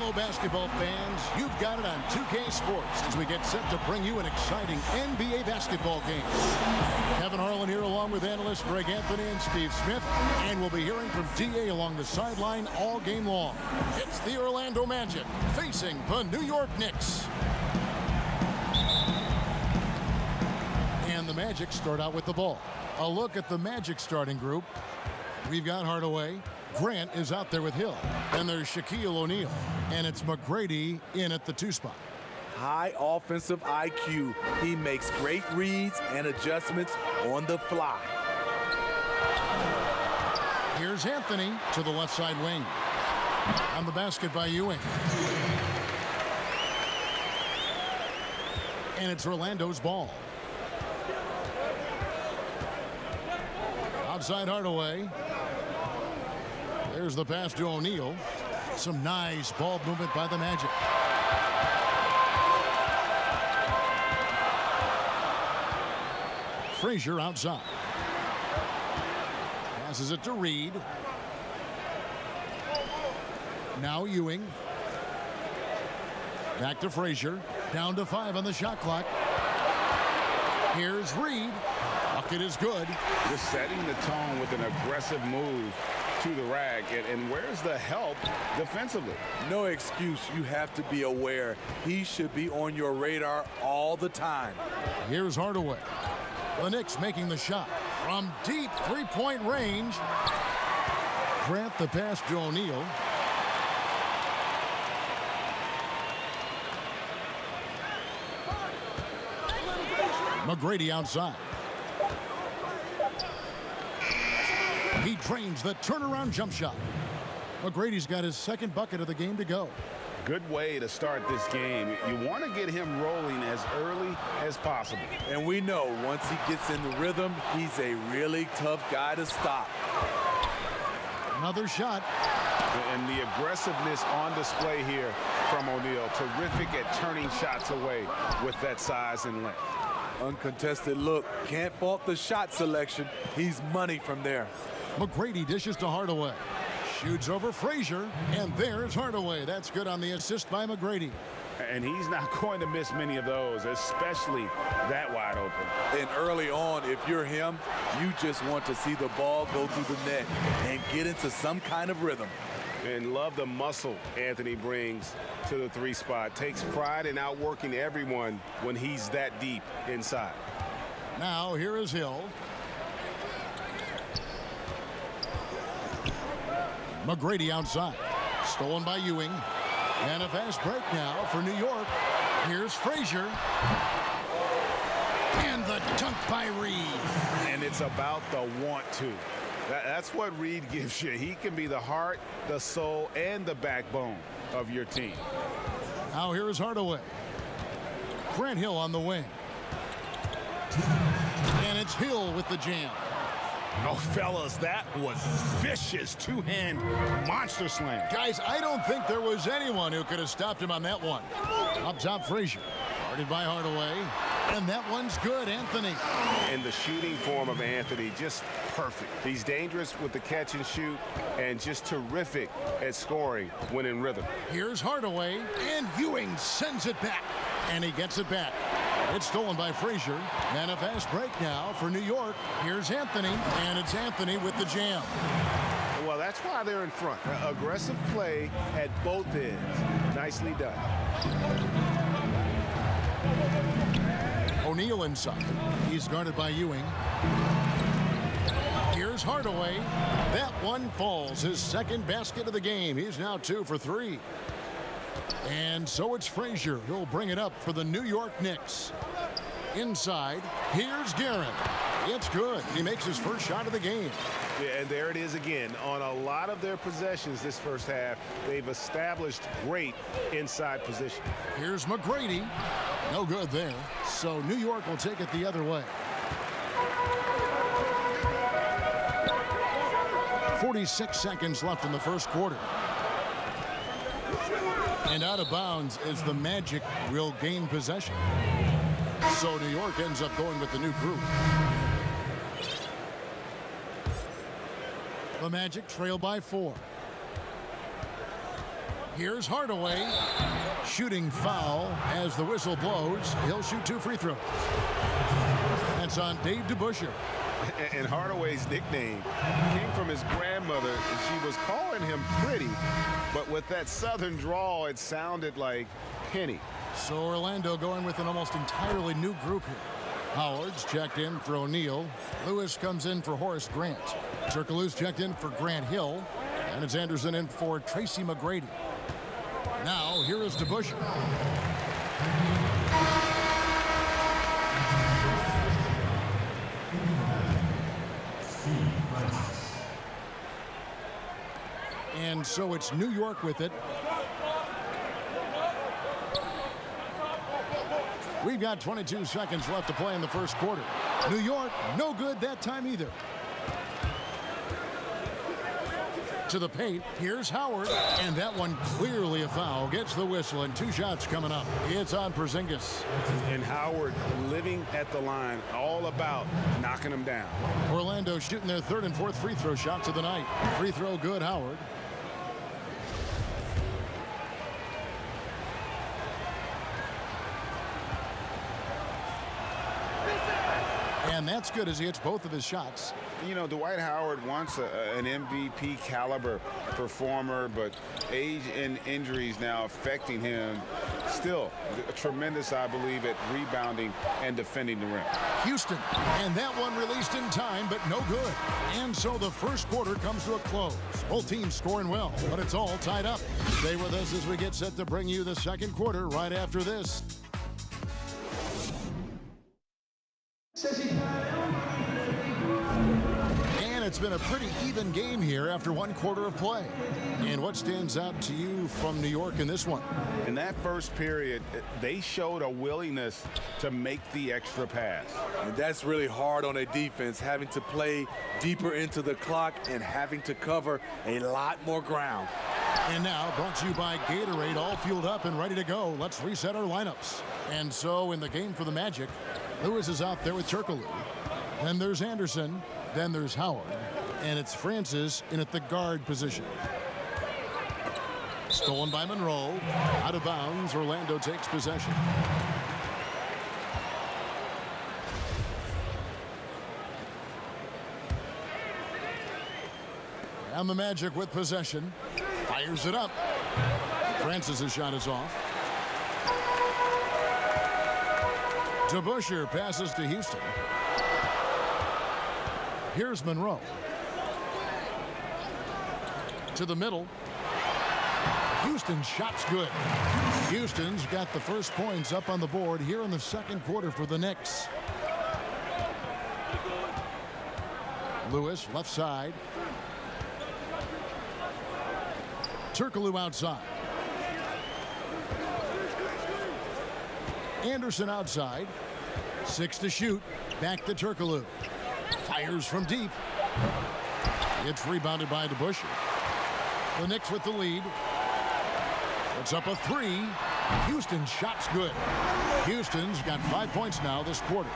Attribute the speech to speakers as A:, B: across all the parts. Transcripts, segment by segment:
A: Hello, basketball fans. You've got it on 2K Sports as we get set to bring you an exciting NBA basketball game. Kevin Harlan here along with analysts Greg Anthony and Steve Smith. And we'll be hearing from DA along the sideline all game long. It's the Orlando Magic facing the New York Knicks. And the Magic start out with the ball. A look at the Magic starting group. We've got Hardaway. Grant is out there with Hill. And there's Shaquille O'Neal. And it's McGrady in at the 2 spot.
B: High offensive IQ. He makes great reads and adjustments on the fly.
A: Here's Anthony to the left side wing. On the basket by Ewing. And it's Orlando's ball. Outside Hardaway. There's the pass to O'Neal. Some nice ball movement by the Magic. Frazier outside. Passes it to Reed. Now Ewing. Back to Frazier. Down to 5 on the shot clock. Here's Reed. Bucket is good.
C: Just setting the tone with an aggressive move to the rack. And where's the help defensively?
B: No excuse. You have to be aware. He should be on your radar all the time.
A: Here's Hardaway. The Knicks making the shot from deep three-point range. Grant the pass to O'Neal. McGrady outside. He drains the turnaround jump shot. McGrady's got his second bucket of the game to go.
C: Good way to start this game. You want to get him rolling as early as possible.
B: And we know once he gets in the rhythm, he's a really tough guy to stop.
A: Another shot.
C: And the aggressiveness on display here from O'Neal. Terrific at turning shots away with that size and length.
B: Uncontested look. Can't fault the shot selection. He's money from there.
A: McGrady dishes to Hardaway. Shoots over Frazier, and there's Hardaway. That's good on the assist by McGrady.
C: And he's not going to miss many of those, especially that wide open.
B: And early on, if you're him, you just want to see the ball go through the net and get into some kind of rhythm.
C: And love the muscle Anthony brings to the 3 spot. Takes pride in outworking everyone when he's that deep inside.
A: Now here is Hill. McGrady outside. Stolen by Ewing. And a fast break now for New York. Here's Frazier. And the dunk by Reed.
C: And it's about the want to. That's what Reed gives you. He can be the heart, the soul, and the backbone of your team.
A: Now here is Hardaway. Grant Hill on the wing. And it's Hill with the jam.
C: Oh, fellas, that was vicious two-hand monster slam.
A: Guys, I don't think there was anyone who could have stopped him on that one. Up top, Frazier. Guarded by Hardaway. And that one's good, Anthony.
C: And the shooting form of Anthony, just perfect. He's dangerous with the catch and shoot and just terrific at scoring when in rhythm.
A: Here's Hardaway, and Ewing sends it back. And he gets it back. It's stolen by Frazier. And a fast break now for New York. Here's Anthony, and it's Anthony with the jam.
C: Well, that's why they're in front. Aggressive play at both ends. Nicely done.
A: O'Neal inside. He's guarded by Ewing. Here's Hardaway. That one falls. His second basket of the game. He's now 2 for 3. And so it's Frazier. He'll bring it up for the New York Knicks. Inside, here's Garrett. It's good. He makes his first shot of the game.
C: Yeah, and there it is again. On a lot of their possessions this first half, they've established great inside position.
A: Here's McGrady. No good there. So New York will take it the other way. 46 seconds left in the first quarter. And out of bounds is the Magic will gain possession. So New York ends up going with the new group. The Magic trail by 4. Here's Hardaway. Shooting foul as the whistle blows. He'll shoot 2 free throws. That's on Dave DeBusschere.
C: And Hardaway's nickname came from his grandmother, and she was calling him pretty, but with that southern drawl, it sounded like Penny.
A: So Orlando going with an almost entirely new group here. Howard's checked in for O'Neal. Lewis comes in for Horace Grant. Turkoglu's checked in for Grant Hill. And it's Anderson in for Tracy McGrady. Now, here is DeBusschere. And so it's New York with it. We've got 22 seconds left to play in the first quarter. New York, no good that time either. To the paint, here's Howard, and that one clearly a foul. Gets the whistle, and 2 shots coming up. It's on Porzingis.
C: And Howard living at the line, all about knocking him down.
A: Orlando shooting their 3rd and 4th free throw shots of the night. Free throw good, Howard. And that's good as he hits both of his shots.
C: You know, Dwight Howard wants an MVP caliber performer, but age and injuries now affecting him. Still, tremendous, I believe, at rebounding and defending the rim.
A: Houston, and that one released in time, but no good. And so the first quarter comes to a close. Both teams scoring well, but it's all tied up. Stay with us as we get set to bring you the second quarter right after this. And it's been a pretty even game here after 1 quarter of play. And what stands out to you from New York in this one?
C: In that first period, they showed a willingness to make the extra pass.
B: And that's really hard on a defense, having to play deeper into the clock and having to cover a lot more ground.
A: And now, brought to you by Gatorade, all fueled up and ready to go. Let's reset our lineups. And so, in the game for the Magic, Lewis is out there with Turkoglu. Then there's Anderson. Then there's Howard. And it's Francis in at the guard position. Stolen by Monroe. Out of bounds. Orlando takes possession. And the Magic with possession. Fires it up. Francis' shot is off. DeBusschere passes to Houston. Here's Monroe. To the middle. Houston shot's good. Houston's got the first points up on the board here in the second quarter for the Knicks. Lewis left side. Turkoglu outside. Anderson outside. 6 to shoot. Back to Turkoglu. Fires from deep. It's rebounded by DeBusschere. The Knicks with the lead. It's up a 3. Houston shot's good. Houston's got 5 points now this quarter.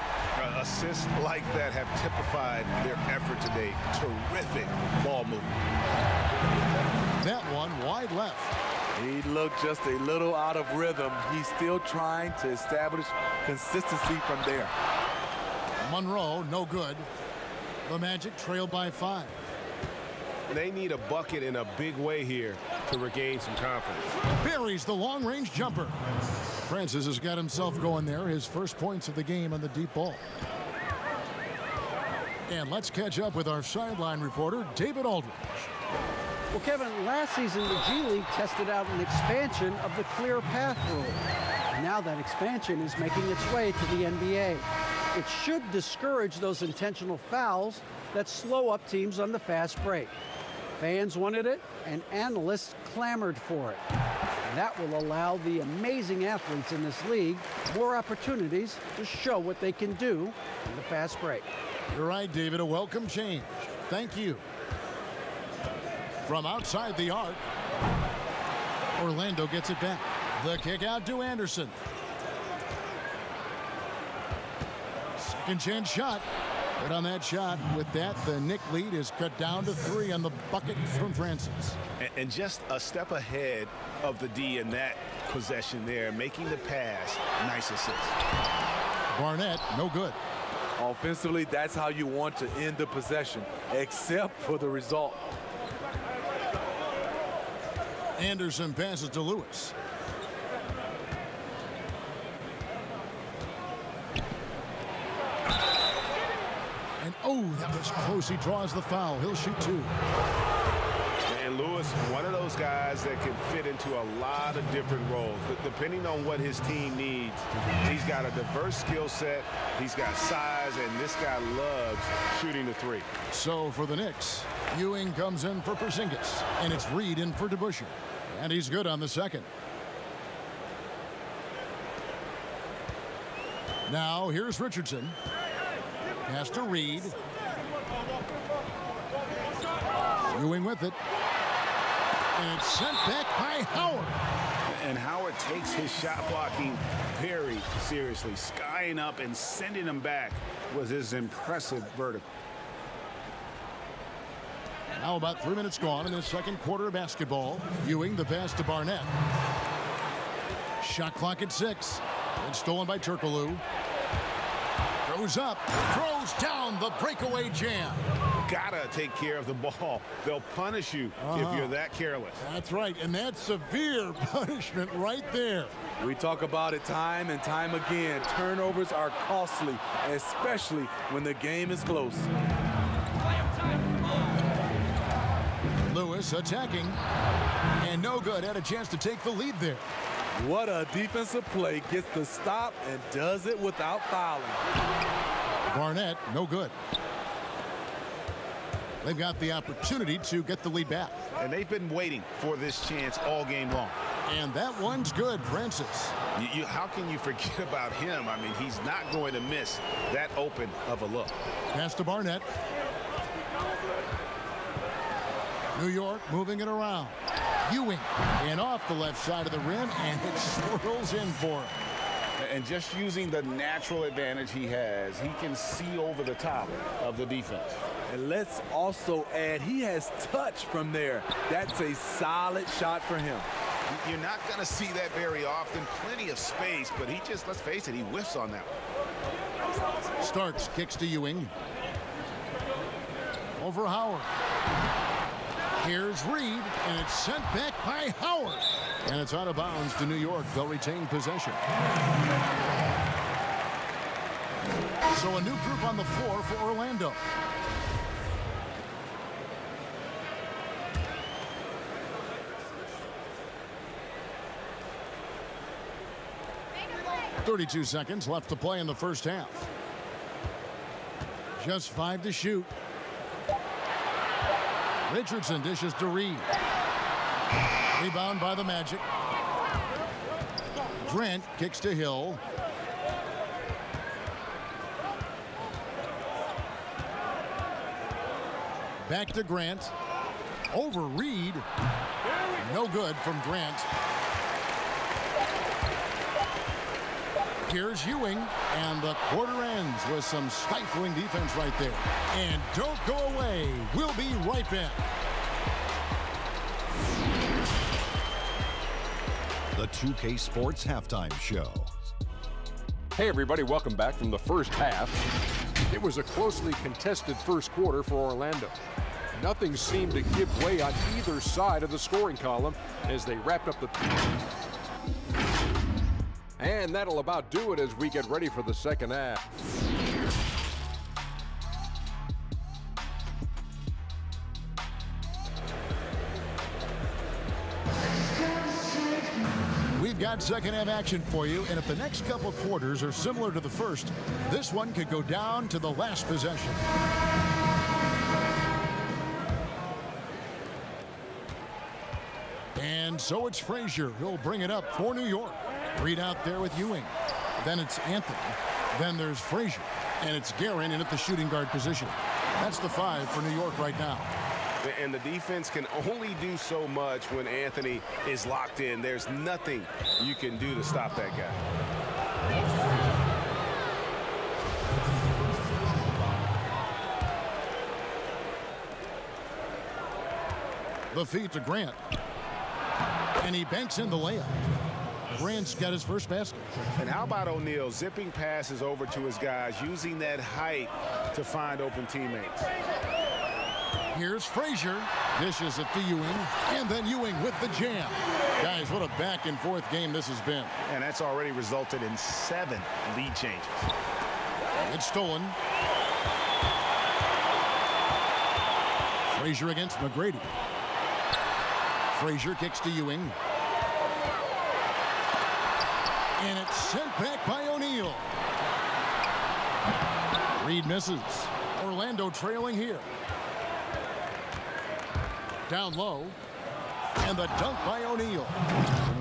C: Assists like that have typified their effort today. Terrific ball movement.
A: That one wide left.
B: He looked just a little out of rhythm. He's still trying to establish consistency from there.
A: Monroe, no good. The Magic trail by 5.
C: They need a bucket in a big way here to regain some confidence.
A: Buries the long-range jumper. Francis has got himself going there. His first points of the game on the deep ball. And let's catch up with our sideline reporter, David Aldridge.
D: Well, Kevin, last season the G League tested out an expansion of the clear path rule. Now that expansion is making its way to the NBA. It should discourage those intentional fouls that slow up teams on the fast break. Fans wanted it, and analysts clamored for it. That will allow the amazing athletes in this league more opportunities to show what they can do in the fast break.
A: You're right, David. A welcome change. Thank you. From outside the arc, Orlando gets it back. The kick out to Anderson. Second chance shot. Good on that shot. With that, the Knick lead is cut down to 3 on the bucket from Francis.
C: And just a step ahead of the D in that possession there, making the pass. Nice assist.
A: Barnett, no good.
B: Offensively, that's how you want to end the possession, except for the result.
A: Anderson passes to Lewis. And oh, that was close. He draws the foul. He'll shoot 2.
C: And Lewis, one of those guys that can fit into a lot of different roles. Depending on what his team needs, he's got a diverse skill set. He's got size, and this guy loves shooting the 3.
A: So for the Knicks, Ewing comes in for Porzingis, and it's Reed in for DeBusschere. And he's good on the second. Now here's Richardson. Pass to Reed. Ewing with it. And it's sent back by Howard.
C: And Howard takes his shot blocking very seriously. Skying up and sending him back was his impressive vertical.
A: Now about 3 minutes gone in the second quarter of basketball. Ewing the pass to Barnett. Shot clock at 6. It's stolen by Turkoglu. Goes up, throws down the breakaway jam.
C: Gotta take care of the ball. They'll punish you if you're that careless.
A: That's right, and that's severe punishment right there.
B: We talk about it time and time again. Turnovers are costly, especially when the game is close.
A: Lewis attacking, and no good. Had a chance to take the lead there.
B: What a defensive play. Gets the stop and does it without fouling.
A: Barnett, no good. They've got the opportunity to get the lead back.
C: And they've been waiting for this chance all game long.
A: And that one's good, Francis.
C: How can you forget about him? I mean, he's not going to miss that open of a look.
A: Pass to Barnett. New York moving it around. Ewing and off the left side of the rim, and it swirls in for him.
C: And just using the natural advantage he has, he can see over the top of the defense.
B: And let's also add, he has touch from there. That's a solid shot for him.
C: You're not going to see that very often. Plenty of space, but he just, let's face it, he whiffs on that one.
A: Starks kicks to Ewing. Over Howard. Here's Reed, and it's sent back by Howard. And it's out of bounds to New York. They'll retain possession. So a new group on the floor for Orlando. .32 seconds left to play in the first half. Just 5 to shoot. Richardson dishes to Reed. Rebound by the Magic. Grant kicks to Hill. Back to Grant. Over Reed. No good from Grant. Here's Ewing, and the quarter ends with some stifling defense right there. And don't go away. We'll be right back.
E: The 2K Sports Halftime Show.
F: Hey everybody, welcome back from the first half. It was a closely contested first quarter for Orlando. Nothing seemed to give way on either side of the scoring column as they wrapped up the... And that'll about do it as we get ready for the second half.
A: We've got second half action for you, and if the next couple quarters are similar to the first, this one could go down to the last possession. And so it's Frazier who'll bring it up for New York. Reed out there with Ewing. Then it's Anthony. Then there's Frazier. And it's Guerin in at the shooting guard position. That's the 5 for New York right now.
C: And the defense can only do so much when Anthony is locked in. There's nothing you can do to stop that guy.
A: The feed to Grant. And he banks in the layup. Grant's got his first basket.
C: And how about O'Neal zipping passes over to his guys, using that height to find open teammates.
A: Here's Frazier. Dishes it to Ewing. And then Ewing with the jam. Guys, what a back and forth game this has been.
C: And that's already resulted in 7 lead changes.
A: It's stolen. Frazier against McGrady. Frazier kicks to Ewing. And it's sent back by O'Neal. Reed misses. Orlando trailing here. Down low. And the dunk by O'Neal.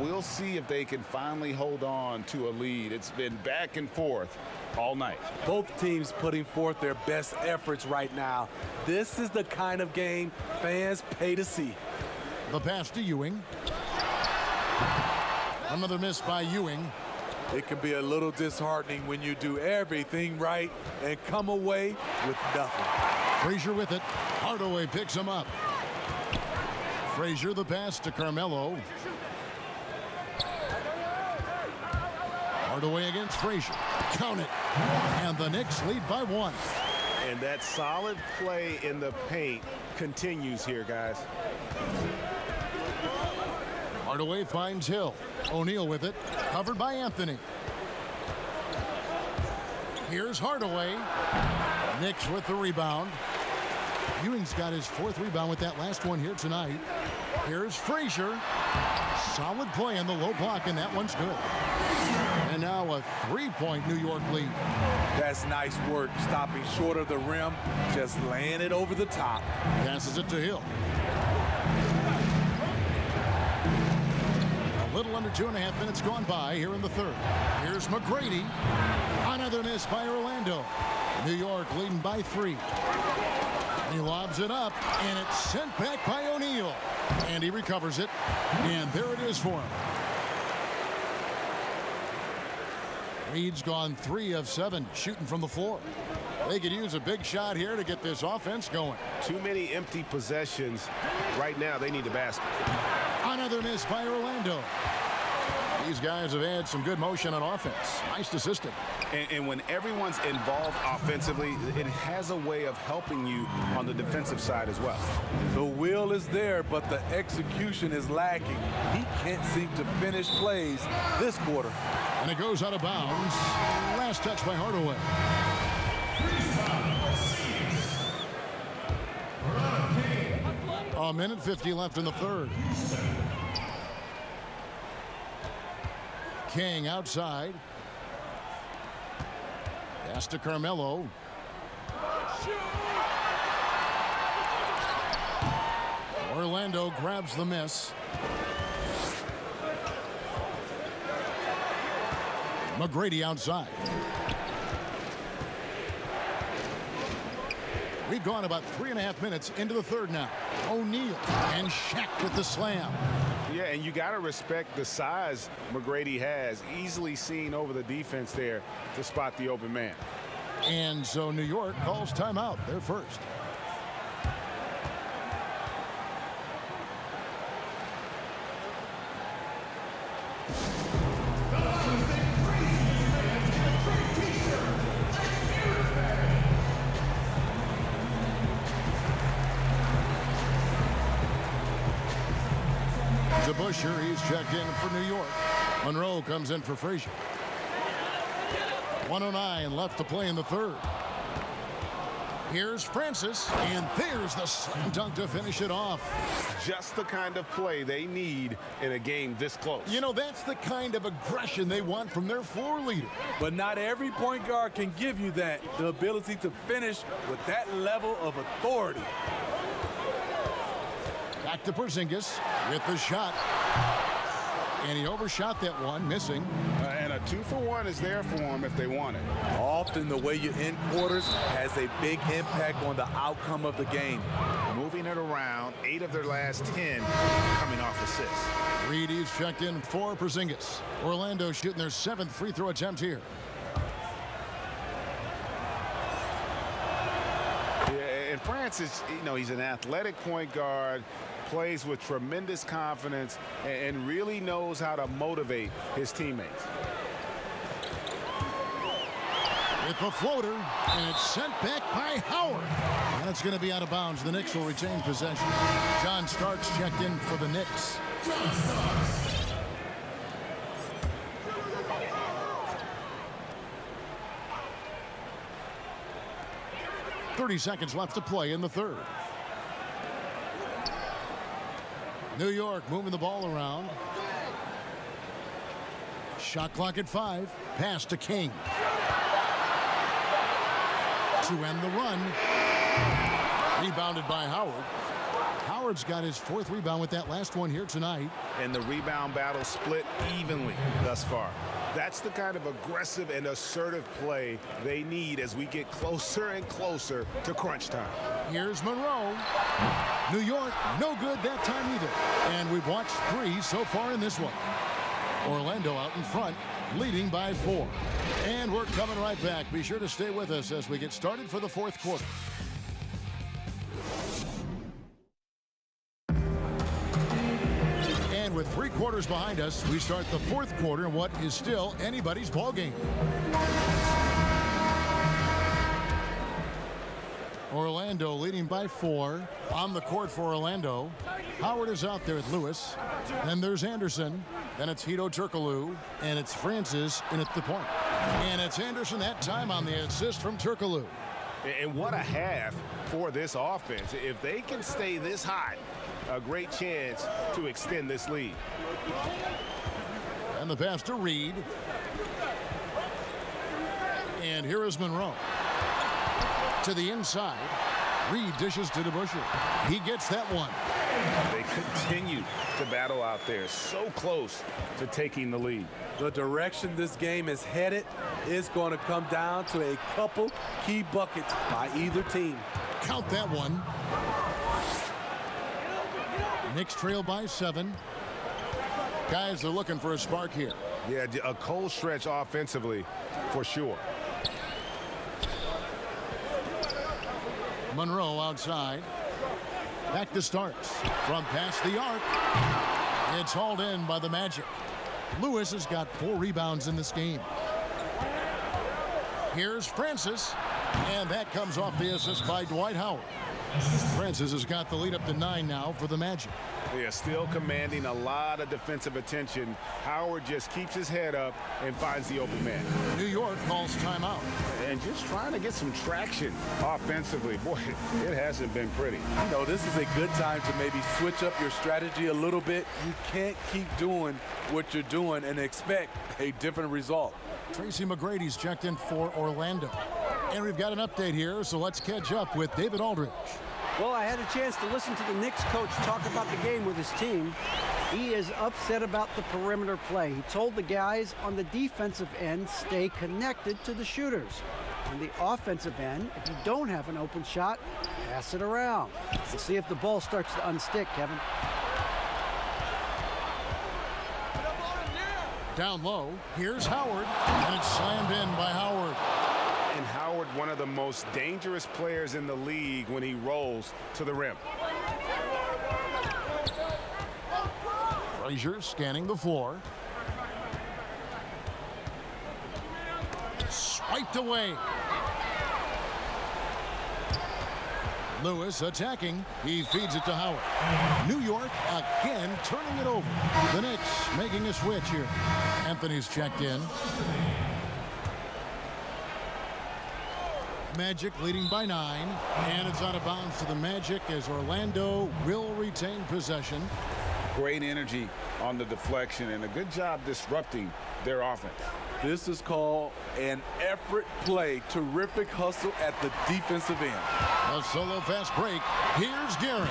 C: We'll see if they can finally hold on to a lead. It's been back and forth all night.
B: Both teams putting forth their best efforts right now. This is the kind of game fans pay to see.
A: The pass to Ewing. Another miss by Ewing.
B: It can be a little disheartening when you do everything right and come away with nothing.
A: Frazier with it. Hardaway picks him up. Frazier the pass to Carmelo. Hardaway against Frazier. Count it. And the Knicks lead by 1.
C: And that solid play in the paint continues here, guys.
A: Hardaway finds Hill. O'Neal with it. Covered by Anthony. Here's Hardaway. Knicks with the rebound. Ewing's got his 4th rebound with that last one here tonight. Here's Frazier. Solid play on the low block, and that one's good. And now a 3-point New York lead.
B: That's nice work, stopping short of the rim, just laying it over the top.
A: Passes it to Hill. A little under 2.5 minutes gone by here in the 3rd. Here's McGrady. Another miss by Orlando. New York leading by 3. He lobs it up, and it's sent back by O'Neal. And he recovers it. And there it is for him. Reed's gone 3 of 7 shooting from the floor. They could use a big shot here to get this offense going.
C: Too many empty possessions. Right now, they need a basket.
A: Another miss by Orlando. These guys have had some good motion on offense. Nice assistant.
C: And when everyone's involved offensively, it has a way of helping you on the defensive side as well.
B: The will is there, but the execution is lacking. He can't seem to finish plays this quarter.
A: And it goes out of bounds. Last touch by Hardaway. A minute 50 left in the 3rd. King outside. Pass to Carmelo. Orlando grabs the miss. McGrady outside. We've gone about 3.5 minutes into the 3rd now. O'Neal and Shaq with the slam.
C: Yeah, and you got to respect the size McGrady has. Easily seen over the defense there to spot the open man.
A: And so New York calls timeout. They're first. To Busher, he's checked in for New York. Monroe comes in for Frazier. 1:09 left to play in the 3rd. Here's Francis, and there's the slam dunk to finish it off.
C: Just the kind of play they need in a game this close.
A: You know, that's the kind of aggression they want from their floor leader.
B: But not every point guard can give you that, the ability to finish with that level of authority.
A: Back to Porzingis with the shot. And he overshot that one, missing.
C: And a 2-for-1 is there for them if they want it.
B: Often the way you end quarters has a big impact on the outcome of the game.
C: Moving it around, 8 of their last 10 coming off assists.
A: Reedy's checked in for Porzingis. Orlando shooting their 7th free throw attempt here.
C: Yeah, and Francis, you know, he's an athletic point guard, plays with tremendous confidence and really knows how to motivate his teammates.
A: With the floater, and it's sent back by Howard. And it's going to be out of bounds. The Knicks will retain possession. John Starks checked in for the Knicks. 30 seconds left to play in the third. New York moving the ball around. Shot clock at 5. Pass to King. To end the run. Rebounded by Howard. Howard's got his 4th rebound with that last one here tonight.
C: And the rebound battle split evenly thus far. That's the kind of aggressive and assertive play they need as we get closer and closer to crunch time.
A: Here's Monroe. New York, no good that time either. And we've watched 3 so far in this one. Orlando out in front, leading by 4. And we're coming right back. Be sure to stay with us as we get started for the 4th quarter. And with 3 quarters behind us, we start the 4th quarter in what is still anybody's ball game. Orlando leading by 4. On the court for Orlando. Howard is out there with Lewis. Then there's Anderson. Then it's Hedo Turkoglu. And it's Francis in at the point. And it's Anderson that time on the assist from Turkoglu.
C: And what a half for this offense. If they can stay this hot, a great chance to extend this lead.
A: And the pass to Reed. And here is Monroe. To the inside. Reed dishes to DeBusschere. He gets that one.
C: They continue to battle out there, so close to taking the lead.
B: The direction this game is headed is going to come down to a couple key buckets by either team.
A: Count that one. Knicks trail by 7. Guys are looking for a spark here.
C: Yeah, a cold stretch offensively for sure.
A: Monroe outside. Back to Starks. From past the arc. It's hauled in by the Magic. Lewis has got 4 rebounds in this game. Here's Francis. And that comes off the assist by Dwight Howard. Francis has got the lead up to 9 now for the Magic.
C: They are still commanding a lot of defensive attention. Howard just keeps his head up and finds the open man.
A: New York calls timeout.
C: And just trying to get some traction offensively. Boy, it hasn't been pretty.
B: You know, this is a good time to maybe switch up your strategy a little bit. You can't keep doing what you're doing and expect a different result.
A: Tracy McGrady's checked in for Orlando. And we've got an update here, so let's catch up with David Aldridge.
D: Well, I had a chance to listen to the Knicks coach talk about the game with his team. He is upset about the perimeter play. He told the guys on the defensive end, stay connected to the shooters. On the offensive end, if you don't have an open shot, pass it around. We'll see if the ball starts to unstick, Kevin.
A: Down low, here's Howard, and it's slammed in by Howard.
C: And Howard, one of the most dangerous players in the league when he rolls to the rim.
A: Frazier scanning the floor. Swiped away. Lewis attacking. He feeds it to Howard. New York again turning it over. The Knicks making a switch here. Anthony's checked in. Magic leading by 9. And it's out of bounds to the Magic as Orlando will retain possession.
C: Great energy on the deflection and a good job disrupting their offense.
B: This is called an effort play. Terrific hustle at the defensive end.
A: A solo fast break. Here's Guerin.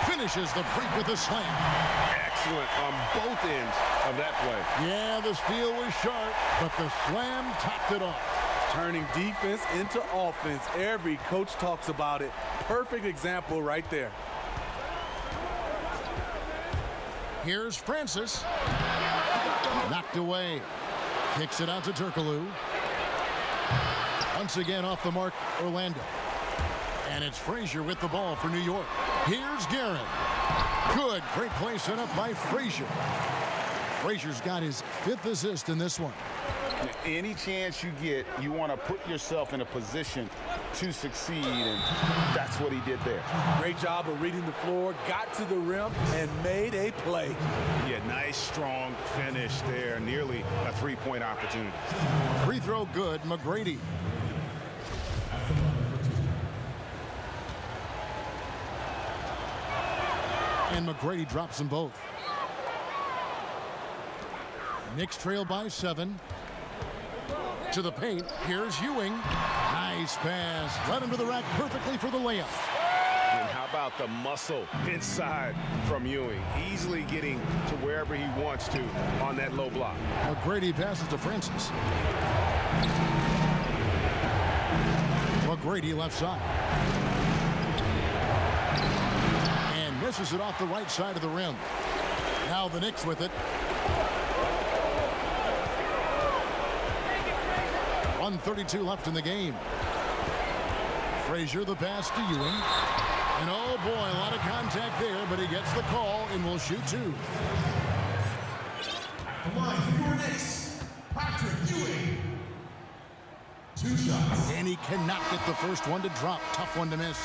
A: Finishes the break with a slam.
C: Excellent on both ends of that play.
A: Yeah, the steal was sharp, but the slam topped it off.
B: Turning defense into offense. Every coach talks about it. Perfect example right there.
A: Here's Francis. Knocked away. Kicks it out to Turkoglu. Once again off the mark, Orlando. And it's Frazier with the ball for New York. Here's Garrett. Good. Great play set up by Frazier. Frazier's got his 5th assist in this one.
C: Any chance you get, you want to put yourself in a position to succeed, and that's what he did there.
B: Great job of reading the floor, got to the rim, and made a play.
C: Yeah, nice, strong finish there. Nearly a 3-point opportunity.
A: Free throw good, McGrady. And McGrady drops them both. Knicks trail by 7. To the paint. Here's Ewing. Nice pass. Led him to the rack perfectly for the layup.
C: And how about the muscle inside from Ewing? Easily getting to wherever he wants to on that low block.
A: McGrady passes to Francis. McGrady left side. And misses it off the right side of the rim. Now the Knicks with it. 1:32 left in the game. Frazier the pass to Ewing. And oh boy, a lot of contact there, but he gets the call and will shoot 2.
G: The line for your Knicks, Patrick Ewing. 2 shots.
A: And he cannot get the first one to drop. Tough one to miss.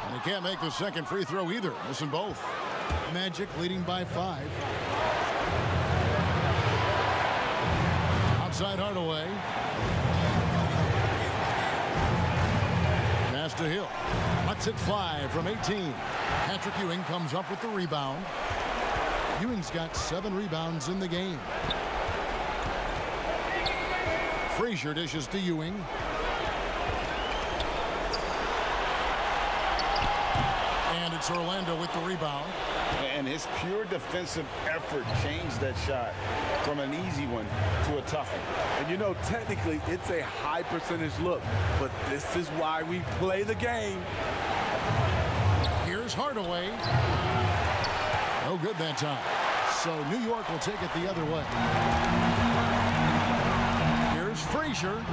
A: And he can't make the second free throw either. Missing both. Magic leading by 5. Outside Hardaway. Pass to Hill. Lets it fly from 18. Patrick Ewing comes up with the rebound. Ewing's got 7 rebounds in the game. Frazier dishes to Ewing. And it's Orlando with the rebound.
C: And his pure defensive effort changed that shot from an easy one to a tough one.
B: And you know, technically, it's a high percentage look, but this is why we play the game.
A: Here's Hardaway. No good that time. So New York will take it the other way. Here's Frazier.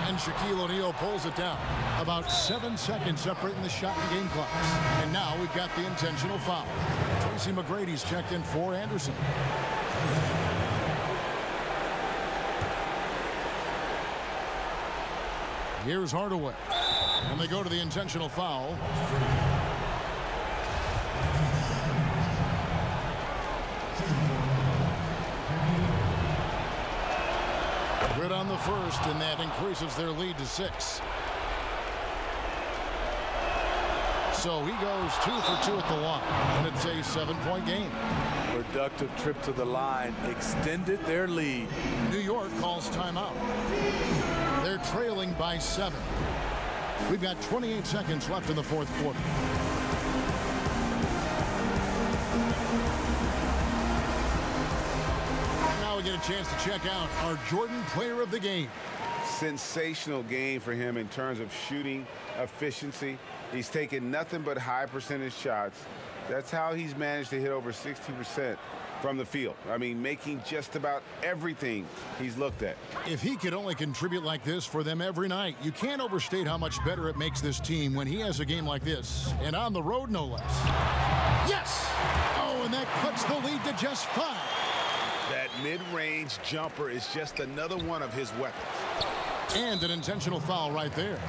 A: And Shaquille O'Neal pulls it down. About 7 seconds separating the shot and game clocks. And now we've got the intentional foul. Tracy McGrady's checked in for Anderson. Here's Hardaway. And they go to the intentional foul. Good on the first, and that increases their lead to 6. So he goes 2 for 2 at the line, and it's a 7-point game.
B: Productive trip to the line extended their lead.
A: New York calls timeout. They're trailing by 7. We've got 28 seconds left in the 4th quarter. Now we get a chance to check out our Jordan Player of the Game.
C: Sensational game for him in terms of shooting efficiency. He's taken nothing but high percentage shots. That's how he's managed to hit over 60% from the field. I mean, making just about everything he's looked at.
A: If he could only contribute like this for them every night, you can't overstate how much better it makes this team when he has a game like this. And on the road, no less. Yes! Oh, and that cuts the lead to just 5.
C: That mid-range jumper is just another one of his weapons.
A: And an intentional foul right there.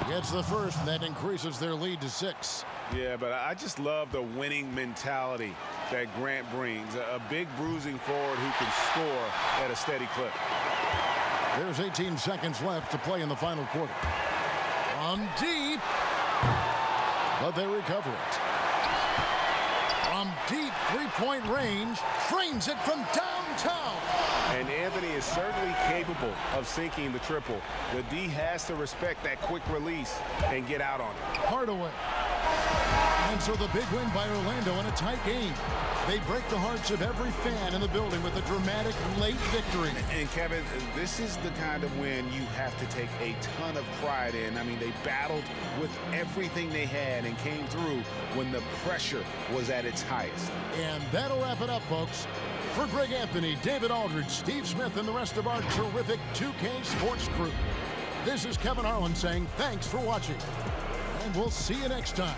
A: Gets the first, and that increases their lead to 6.
C: Yeah, but I just love the winning mentality that Grant brings. A big bruising forward who can score at a steady clip.
A: There's 18 seconds left to play in the final quarter. From deep, but they recover it. From deep three-point range, frames it from downtown.
C: And Anthony is certainly capable of sinking the triple. The D has to respect that quick release and get out on it.
A: Hardaway And so the big win by Orlando in a tight game. They break the hearts of every fan in the building with a dramatic late victory.
C: And Kevin, this is the kind of win you have to take a ton of pride in. I mean, they battled with everything they had and came through when the pressure was at its highest.
A: And that'll wrap it up, folks. For Greg Anthony, David Aldridge, Steve Smith, and the rest of our terrific 2K Sports crew, this is Kevin Harlan saying thanks for watching. And we'll see you next time.